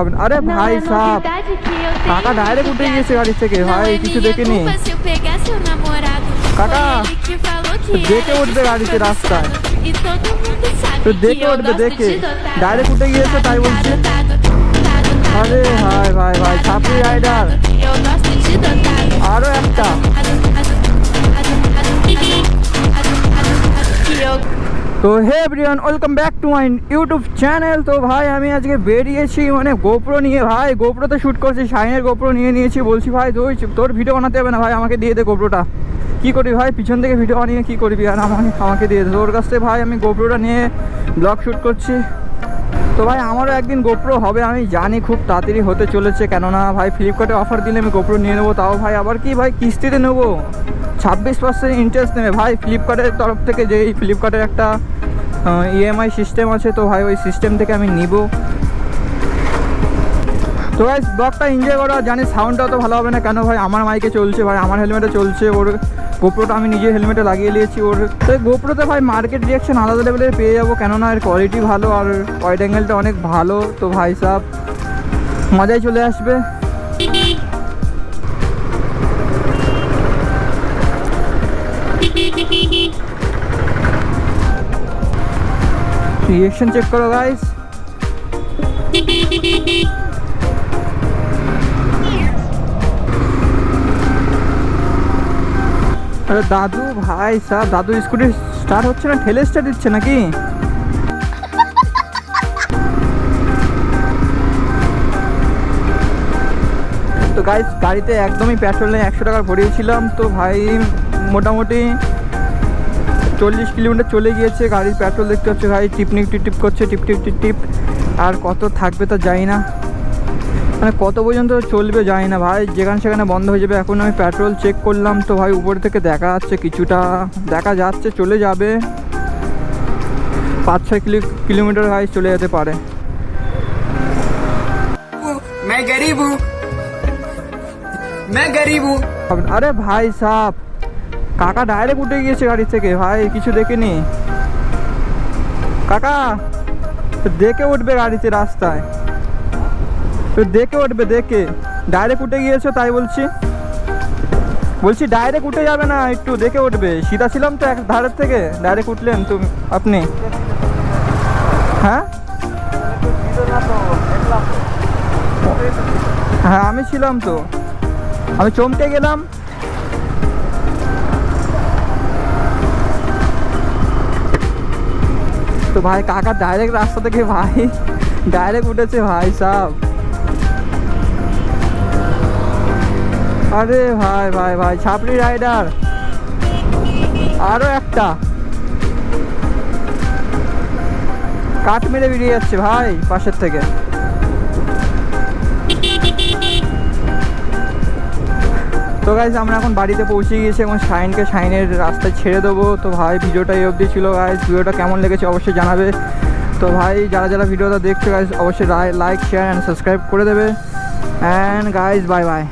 अरे भाई साहब काका डायरेक्ट उठे গিয়েছে গাড়ি থেকে ভাই কিছু দেখেনি কাকা দেখে উঠবে গাড়িতে রাস্তায় তো দেখে উঠবে দেখে ডাইরেক্ট উঠে গিয়েছে তাই বলছে আরে ভাই ভাই ভাই ছাপড়ি রাইডার আরো একটা তো hey everyone welcome back to my YouTube channel. তো ভাই আমি আজকে বেরিয়েছি মানে গোপ্রো নিয়ে, ভাই গোপ্রোতে শ্যুট করছি, শাইনের গোপ্রো নিয়ে নিয়েছি। বলছি ভাই তোর ভিডিও বানাতে হবে না ভাই, আমাকে দিয়ে দে গোপ্রোটা। কী করবি ভাই, পিছন থেকে ভিডিও বানিয়ে কী করবি, আর আমাকে দিয়ে দে। তোর কাছ থেকে ভাই আমি গোপ্রোটা নিয়ে ব্লগ শ্যুট করছি। তো ভাই আমারও একদিন গোপ্রো হবে, আমি জানি খুব তাড়াতাড়ি হতে চলেছে, কেননা ভাই ফ্লিপকার্টে অফার দিলে আমি গোপ্রো নিয়ে নেবো। তাও ভাই আবার কি ভাই কিস্তিতে নেবো, 26% ইন্টারেস্ট নেবে ভাই ফ্লিপকার্টের তরফ থেকে। যে এই ফ্লিপকার্টের একটা ইএমআই সিস্টেম আছে, তো ভাই ওই সিস্টেম থেকে আমি নিব। তো ভাই ব্লগটা এনজয় করো। জানি সাউন্ডটা অত ভালো হবে না, কেন ভাই আমার মাইকে চলছে, ভাই আমার হেলমেটে চলছে, ওর গোপ্রোটা আমি নিজে হেলমেটে লাগিয়ে নিয়েছি। ওর তো গোপ্রোতে ভাই মার্কেট রিয়াকশন আলাদা লেভেলের পেয়ে যাবো, কেননা এর কোয়ালিটি ভালো আর ওয়াইড অ্যাঙ্গেলটা অনেক ভালো। তো ভাই সাহেব মজাই চলে আসবে। রিয়েকশন চেক করো গাইস। আরে দাদু ভাই সাহেব, দাদু স্কুটি স্টার্ট হচ্ছে না, ঠেলে স্টার্ট দিচ্ছে নাকি? তো গাইস গাড়িতে একদমই পেট্রোল নেই, 100 টাকা ভরিয়েছিলাম। তো ভাই মোটামুটি 40 কিলোমিটার চলে গিয়েছে। গাড়ির পেট্রোল দেখতে হচ্ছে ভাই টিপনিক টিপ করছে, টিপ টিপ টিপ টিপ। আর কত থাকবে তা জানি না, মানে কত পর্যন্ত চলবে জানি না ভাই, যেখানে সেখানে বন্ধ হয়ে যাবে। এখন আমি পেট্রোল চেক করলাম, তো ভাই উপর থেকে দেখা যাচ্ছে, কিছুটা দেখা যাচ্ছে চলে যাবে, 5-6 কিলোমিটার ভাই চলে যেতে পারে। मैं गरीब हूँ। अरे भाई साहब কাকা ডাইরেক্ট উঠে গিয়েছে গাড়ি থেকে ভাই, কিছু দেখেনি কাকা। দেখে উঠবে গাড়িতে রাস্তায়, তো দেখে উঠবে দেখে ডাইরেক্ট উঠে গিয়েছো তাই বলছি ডাইরেক্ট উঠে যাবে না, একটু দেখে উঠবে। সিধা ছিলাম তো এক ধারের থেকে, ডাইরেক্ট উঠলেন তো আপনি। হ্যাঁ হ্যাঁ আমি ছিলাম তো, আমি চমকে গেলাম। তো ভাই কাকা ডাইরেক্ট রাস্তা থেকে ভাই ডাইরেক্ট উঠেছে ভাই সাহেব। আরে ভাই ভাই ভাই ছাপড়ি রাইডার আরো একটা, কাট মেরে বেরিয়ে যাচ্ছে ভাই পাশের থেকে। তো গাইজ আমরা এখন বাড়িতে পৌঁছে গিয়েছি, এখন শাইনের রাস্তায় ছেড়ে দেবো। তো ভাই ভিডিওটা এই অবধি ছিল গাইজ, ভিডিওটা কেমন লেগেছে অবশ্যই জানাবে। তো ভাই যারা ভিডিওটা দেখছো গাইজ অবশ্যই লাইক শেয়ার অ্যান্ড সাবস্ক্রাইব করে দেবে। And guys bye bye.